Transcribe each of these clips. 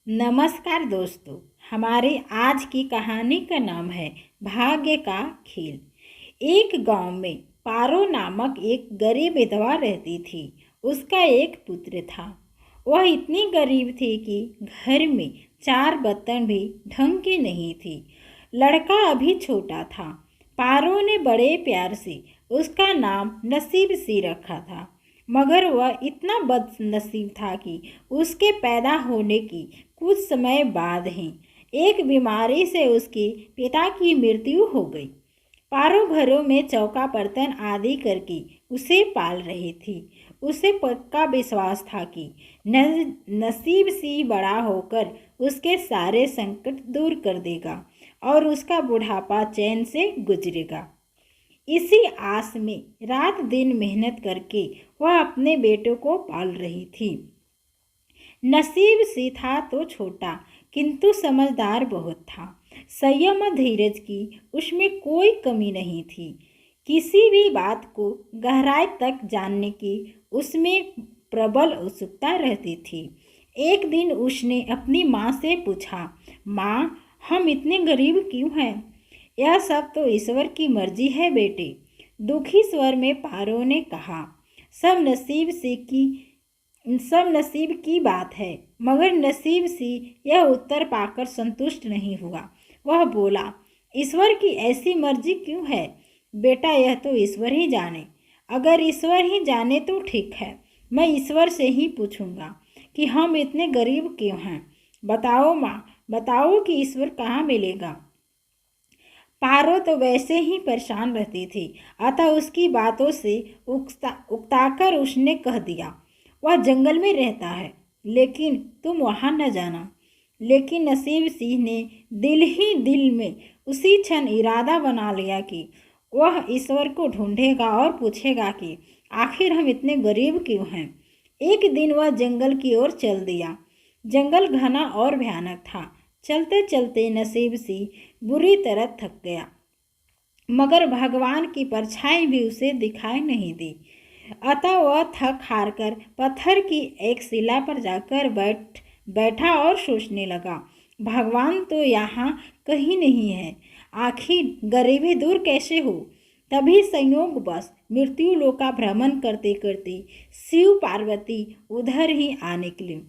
नमस्कार दोस्तों। हमारी आज की कहानी का नाम है भाग्य का खेल। एक गांव में पारो नामक एक गरीब विधवा रहती थी। उसका एक पुत्र था। वह इतनी गरीब थी कि घर में 4 बर्तन भी ढंग की नहीं थी। लड़का अभी छोटा था। पारो ने बड़े प्यार से उसका नाम नसीब सी रखा था, मगर वह इतना बदनसीब था कि उसके पैदा होने की कुछ समय बाद ही एक बीमारी से उसके पिता की मृत्यु हो गई। पारो घरों में चौका बर्तन आदि करके उसे पाल रही थी। उसे पक्का विश्वास था कि नसीब सी बड़ा होकर उसके सारे संकट दूर कर देगा और उसका बुढ़ापा चैन से गुजरेगा। इसी आस में रात दिन मेहनत करके वह अपने बेटों को पाल रही थी। नसीब सी था तो छोटा, किंतु समझदार बहुत था। संयम और धीरज की उसमें कोई कमी नहीं थी। किसी भी बात को गहराई तक जानने की उसमें प्रबल उत्सुकता रहती थी। एक दिन उसने अपनी माँ से पूछा, माँ, हम इतने गरीब क्यों हैं? यह सब तो ईश्वर की मर्जी है बेटे। दुखी स्वर में पारो ने कहा, सब नसीब की बात है। मगर नसीब सी यह उत्तर पाकर संतुष्ट नहीं हुआ। वह बोला, ईश्वर की ऐसी मर्जी क्यों है बेटा? यह तो ईश्वर ही जाने। अगर ईश्वर ही जाने तो ठीक है, मैं ईश्वर से ही पूछूंगा कि हम इतने गरीब क्यों हैं। बताओ माँ, बताओ कि ईश्वर कहाँ मिलेगा। पारो तो वैसे ही परेशान रहती थी, अतः उसकी बातों से उकताकर उसने कह दिया, वह जंगल में रहता है, लेकिन तुम वहां न जाना। लेकिन नसीब सिंह ने दिल ही दिल में उसी क्षण इरादा बना लिया कि वह ईश्वर को ढूंढेगा और पूछेगा कि आखिर हम इतने गरीब क्यों हैं। एक दिन वह जंगल की ओर चल दिया। जंगल घना और भयानक था। चलते चलते नसीब सिंह बुरी तरह थक गया, मगर भगवान की परछाई भी उसे दिखाई नहीं दी। अतः वह थक हार कर पत्थर की एक शिला पर जाकर बैठा और सोचने लगा, भगवान तो यहाँ कहीं नहीं है। आखिर गरीबी दूर कैसे हो? तभी संयोगवश मृत्यु लोक का भ्रमण करते करते शिव पार्वती उधर ही आ निकले।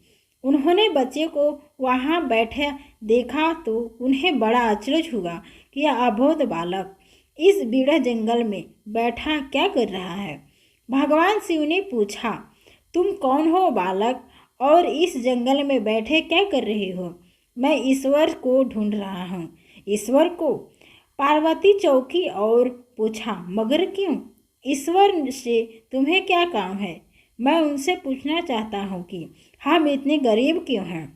उन्होंने बच्चे को वहां बैठे देखा तो उन्हें बड़ा अचरज हुआ कि यह अबोध बालक इस बीड़ा जंगल में बैठा क्या कर रहा है। भगवान शिव ने पूछा, तुम कौन हो बालक, और इस जंगल में बैठे क्या कर रहे हो? मैं ईश्वर को ढूंढ रहा हूँ। ईश्वर को? पार्वती चौकी और पूछा, मगर क्यों? ईश्वर से तुम्हें क्या काम है? मैं उनसे पूछना चाहता हूँ कि हम इतने गरीब क्यों हैं।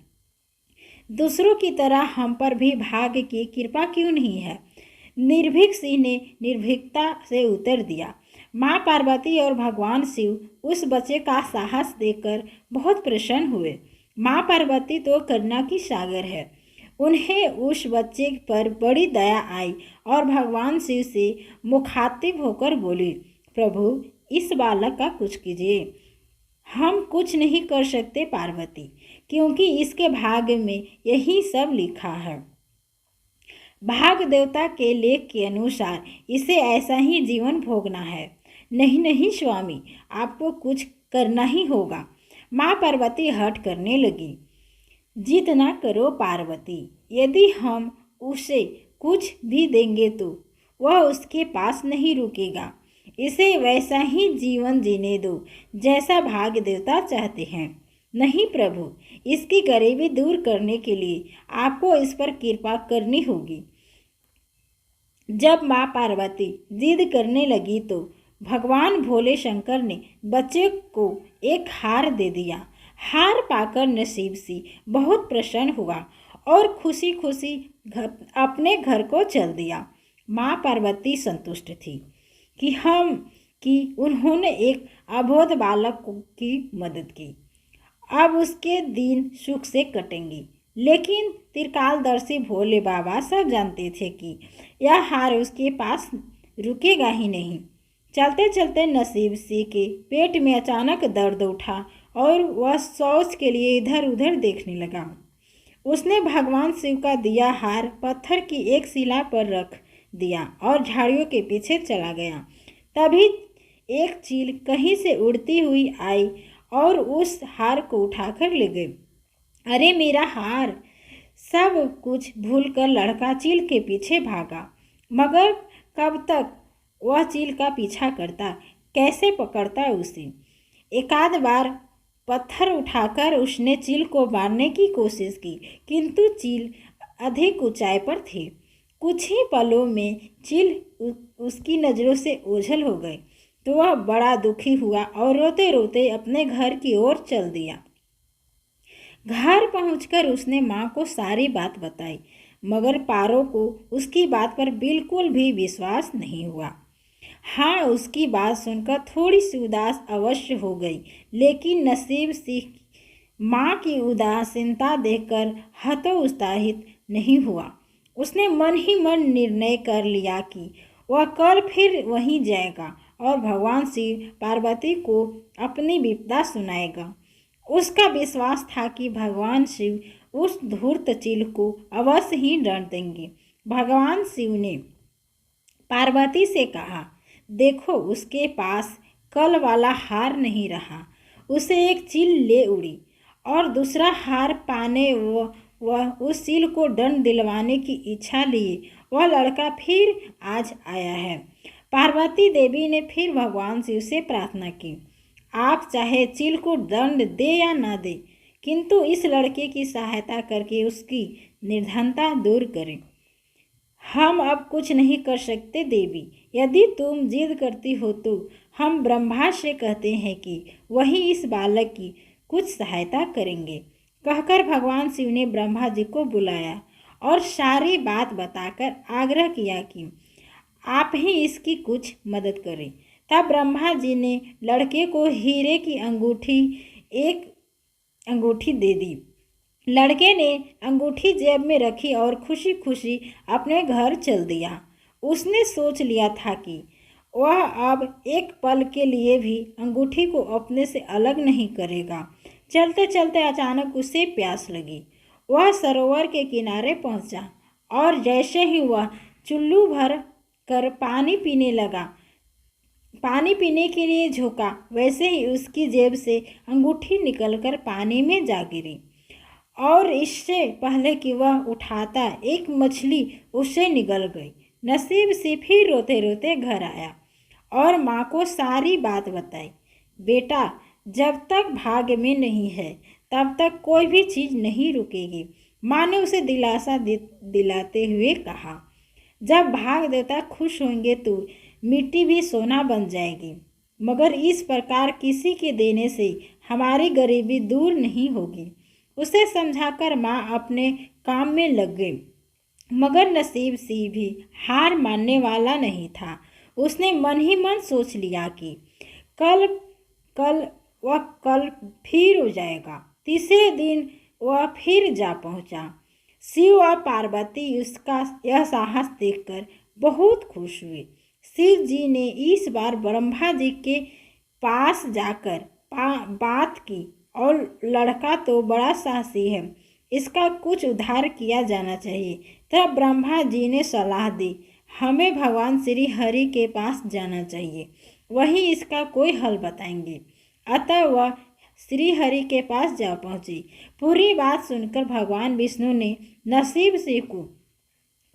दूसरों की तरह हम पर भी भाग्य की कृपा क्यों नहीं है? निर्भीक सिंह ने निर्भीकता से उत्तर दिया। माँ पार्वती और भगवान शिव उस बच्चे का साहस देखकर बहुत प्रसन्न हुए। माँ पार्वती तो करुणा की सागर है। उन्हें उस बच्चे पर बड़ी दया आई और भगवान शिव से मुखातिब होकर बोली, प्रभु, इस बालक का कुछ कीजिए। हम कुछ नहीं कर सकते पार्वती, क्योंकि इसके भाग्य में यही सब लिखा है। भाग देवता के लेख के अनुसार इसे ऐसा ही जीवन भोगना है। नहीं नहीं स्वामी, आपको कुछ करना ही होगा। माँ पार्वती हठ करने लगी। जिद ना करो पार्वती, यदि हम उसे कुछ भी देंगे तो वह उसके पास नहीं रुकेगा। इसे वैसा ही जीवन जीने दो जैसा भाग्य देवता चाहते हैं। नहीं प्रभु, इसकी गरीबी दूर करने के लिए आपको इस पर कृपा करनी होगी। जब माँ पार्वती जिद करने लगी तो भगवान भोले शंकर ने बच्चे को एक हार दे दिया। हार पाकर नसीब सी बहुत प्रसन्न हुआ और खुशी खुशी अपने घर को चल दिया। माँ पार्वती संतुष्ट थी कि उन्होंने एक अबोध बालक की मदद की। अब उसके दिन सुख से कटेंगे। लेकिन त्रिकालदर्शी भोले बाबा सब जानते थे कि यह हार उसके पास रुकेगा ही नहीं। चलते चलते नसीब सिंह के पेट में अचानक दर्द उठा और वह शौच के लिए इधर उधर देखने लगा। उसने भगवान शिव का दिया हार पत्थर की एक शिला पर रख दिया और झाड़ियों के पीछे चला गया। तभी एक चील कहीं से उड़ती हुई आई और उस हार को उठाकर ले गई। अरे मेरा हार! सब कुछ भूलकर लड़का चील के पीछे भागा, मगर कब तक वह चील का पीछा करता, कैसे पकड़ता उसे। एकाध बार पत्थर उठाकर उसने चील को मारने की कोशिश की, किंतु चील अधिक ऊंचाई पर थी। कुछ ही पलों में चील उसकी नज़रों से ओझल हो गई, तो वह बड़ा दुखी हुआ और रोते रोते अपने घर की ओर चल दिया। घर पहुंचकर उसने माँ को सारी बात बताई, मगर पारो को उसकी बात पर बिल्कुल भी विश्वास नहीं हुआ। हाँ, उसकी बात सुनकर थोड़ी सी उदास अवश्य हो गई, लेकिन नसीब सिंह माँ की उदासीनता देखकर हतोत्साहित नहीं हुआ। उसने मन ही मन निर्णय कर लिया कि वह कल फिर वहीं जाएगा और भगवान शिव पार्वती को अपनी विपदा सुनाएगा। उसका विश्वास था कि भगवान शिव उस धूर्त चील को अवश्य ही दंड देंगे। भगवान शिव ने पार्वती से कहा, देखो उसके पास कल वाला हार नहीं रहा। उसे एक चील ले उड़ी और दूसरा हार पाने वह उस चील को दंड दिलवाने की इच्छा लिए वह लड़का फिर आज आया है। पार्वती देवी ने फिर भगवान शिव से प्रार्थना की, आप चाहे चील को दंड दे या ना दे, किंतु इस लड़के की सहायता करके उसकी निर्धनता दूर करें। हम अब कुछ नहीं कर सकते देवी, यदि तुम जिद करती हो तो हम ब्रह्मा से कहते हैं कि वही इस बालक की कुछ सहायता करेंगे। कहकर भगवान शिव ने ब्रह्मा जी को बुलाया और सारी बात बताकर आग्रह किया कि आप ही इसकी कुछ मदद करें। तब ब्रह्मा जी ने लड़के को हीरे की एक अंगूठी दे दी। लड़के ने अंगूठी जेब में रखी और खुशी खुशी अपने घर चल दिया। उसने सोच लिया था कि वह अब एक पल के लिए भी अंगूठी को अपने से अलग नहीं करेगा। चलते चलते अचानक उसे प्यास लगी। वह सरोवर के किनारे पहुंचा और जैसे ही वह चुल्लू भर कर पानी पीने के लिए झुका, वैसे ही उसकी जेब से अंगूठी निकलकर पानी में जा गिरी और इससे पहले कि वह उठाता एक मछली उससे निगल गई। नसीब से फिर रोते रोते घर आया और माँ को सारी बात बताई। बेटा, जब तक भाग्य में नहीं है तब तक कोई भी चीज़ नहीं रुकेगी, माँ ने उसे दिलासा दिलाते हुए कहा। जब भाग देवता खुश होंगे तो मिट्टी भी सोना बन जाएगी, मगर इस प्रकार किसी के देने से हमारी गरीबी दूर नहीं होगी। उसे समझाकर माँ अपने काम में लग गई, मगर नसीब सिंह भी हार मानने वाला नहीं था। उसने मन ही मन सोच लिया कि कल फिर हो जाएगा। तीसरे दिन वह फिर जा पहुंचा। शिव और पार्वती उसका यह साहस देखकर बहुत खुश हुए। शिव जी ने इस बार ब्रह्मा जी के पास जाकर बात की और लड़का तो बड़ा साहसी है, इसका कुछ उद्धार किया जाना चाहिए। तब ब्रह्मा जी ने सलाह दी, हमें भगवान श्री हरि के पास जाना चाहिए, वही इसका कोई हल बताएंगे। अतः वह श्री हरि के पास जा पहुंची। पूरी बात सुनकर भगवान विष्णु ने नसीब सिंह को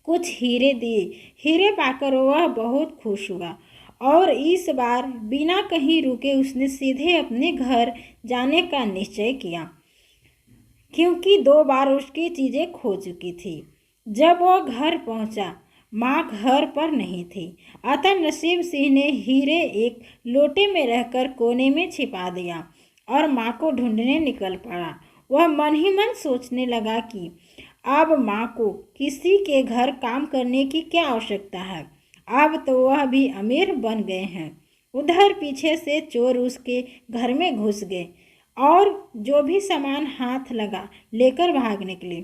कुछ हीरे दिए। हीरे पाकर वह बहुत खुश हुआ और इस बार बिना कहीं रुके उसने सीधे अपने घर जाने का निश्चय किया, क्योंकि 2 बार उसकी चीज़ें खो चुकी थी। जब वह घर पहुंचा, माँ घर पर नहीं थी। अतः नसीब सिंह ने हीरे एक लोटे में रहकर कोने में छिपा दिया और माँ को ढूंढने निकल पड़ा। वह मन ही मन सोचने लगा कि अब माँ को किसी के घर काम करने की क्या आवश्यकता है, अब तो वह भी अमीर बन गए हैं। उधर पीछे से चोर उसके घर में घुस गए और जो भी सामान हाथ लगा लेकर भाग निकले।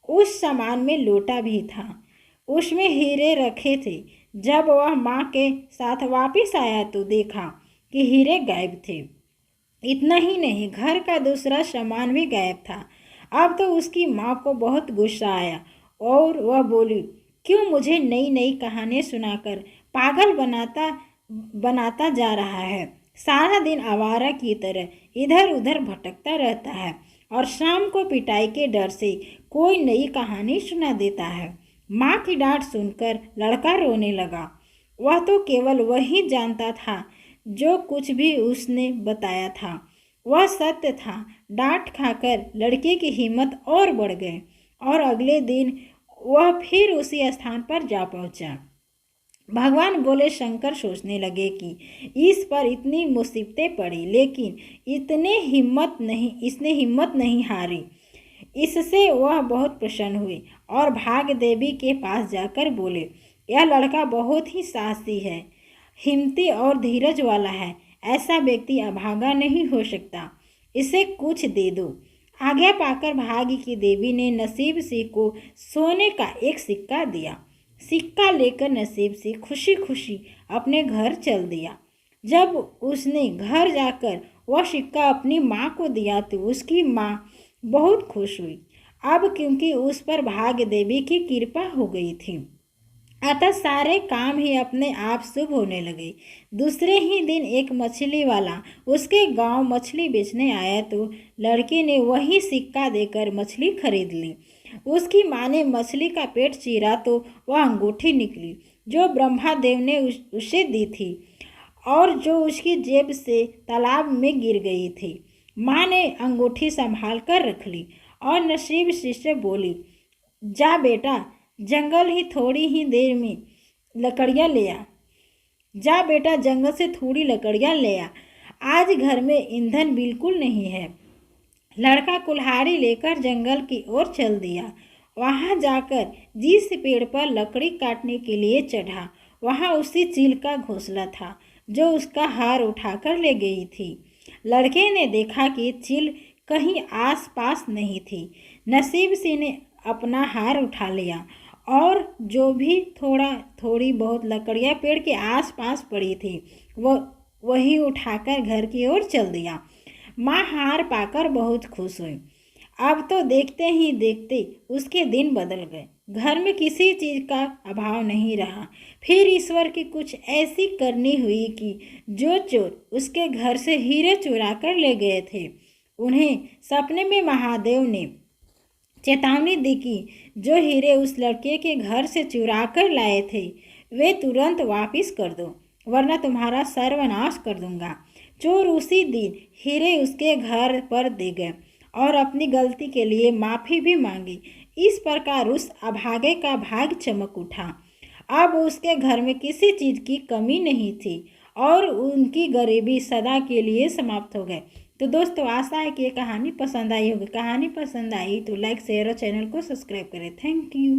उस सामान में लोटा भी था, उसमें हीरे रखे थे। जब वह माँ के साथ वापस आया तो देखा कि हीरे गायब थे। इतना ही नहीं, घर का दूसरा सामान भी गायब था। अब तो उसकी माँ को बहुत गुस्सा आया और वह बोली, क्यों मुझे नई नई कहानियाँ सुनाकर पागल बनाता बनाता जा रहा है। सारा दिन आवारा की तरह इधर उधर भटकता रहता है और शाम को पिटाई के डर से कोई नई कहानी सुना देता है। माँ की डांट सुनकर लड़का रोने लगा। वह तो केवल वही जानता था जो कुछ भी उसने बताया था वह सत्य था। डांट खाकर लड़के की हिम्मत और बढ़ गई और अगले दिन वह फिर उसी स्थान पर जा पहुंचा। भगवान बोले, शंकर सोचने लगे कि इस पर इतनी मुसीबतें पड़ी लेकिन इसने हिम्मत नहीं हारी। इससे वह बहुत प्रसन्न हुए और भाग देवी के पास जाकर बोले, यह लड़का बहुत ही साहसी है, हिम्मती और धीरज वाला है। ऐसा व्यक्ति अभागा नहीं हो सकता। इसे कुछ दे दो। आज्ञा पाकर भाग्य की देवी ने नसीब सिंह को सोने का एक सिक्का दिया। सिक्का लेकर नसीब सिंह खुशी खुशी अपने घर चल दिया। जब उसने घर जाकर वह सिक्का अपनी माँ को दिया तो उसकी माँ बहुत खुश हुई। अब क्योंकि उस पर भाग्य देवी की कृपा हो गई थी, अतः सारे काम ही अपने आप शुभ होने लगे। दूसरे ही दिन एक मछली वाला उसके गांव मछली बेचने आया तो लड़के ने वही सिक्का देकर मछली खरीद ली। उसकी माँ ने मछली का पेट चीरा तो वह अंगूठी निकली जो ब्रह्मादेव ने उसे दी थी और जो उसकी जेब से तालाब में गिर गई थी। माँ ने अंगूठी संभाल कर रख ली और नसीब से बोली, जा बेटा, जंगल ही थोड़ी ही देर में लकड़ियाँ ले आ। जा बेटा, जंगल से थोड़ी लकड़ियाँ ले आ, आज घर में ईंधन बिल्कुल नहीं है। लड़का कुल्हाड़ी लेकर जंगल की ओर चल दिया। वहाँ जाकर जिस पेड़ पर लकड़ी काटने के लिए चढ़ा वहाँ उसी चील का घोंसला था जो उसका हार उठाकर ले गई थी। लड़के ने देखा कि चील कहीं आस पास नहीं थी। नसीब सिंह ने अपना हार उठा लिया और जो भी थोड़ी बहुत लकड़ियाँ पेड़ के आस पास पड़ी थी वही उठाकर घर की ओर चल दिया। माँ हार पाकर बहुत खुश हुई। अब तो देखते ही देखते उसके दिन बदल गए। घर में किसी चीज़ का अभाव नहीं रहा। फिर ईश्वर की कुछ ऐसी करनी हुई कि जो चोर उसके घर से हीरे चुरा कर ले गए थे उन्हें सपने में महादेव ने चेतावनी दी कि जो हीरे उस लड़के के घर से चुरा कर लाए थे वे तुरंत वापस कर दो वरना तुम्हारा सर्वनाश कर दूंगा। चोर उसी दिन हीरे उसके घर पर दे गए और अपनी गलती के लिए माफ़ी भी मांगी। इस प्रकार उस अभागे का भाग चमक उठा। अब उसके घर में किसी चीज़ की कमी नहीं थी और उनकी गरीबी सदा के लिए समाप्त हो गए। तो दोस्तों, आशा है कि ये कहानी पसंद आई होगी। कहानी पसंद आई तो लाइक शेयर और चैनल को सब्सक्राइब करें। Thank you.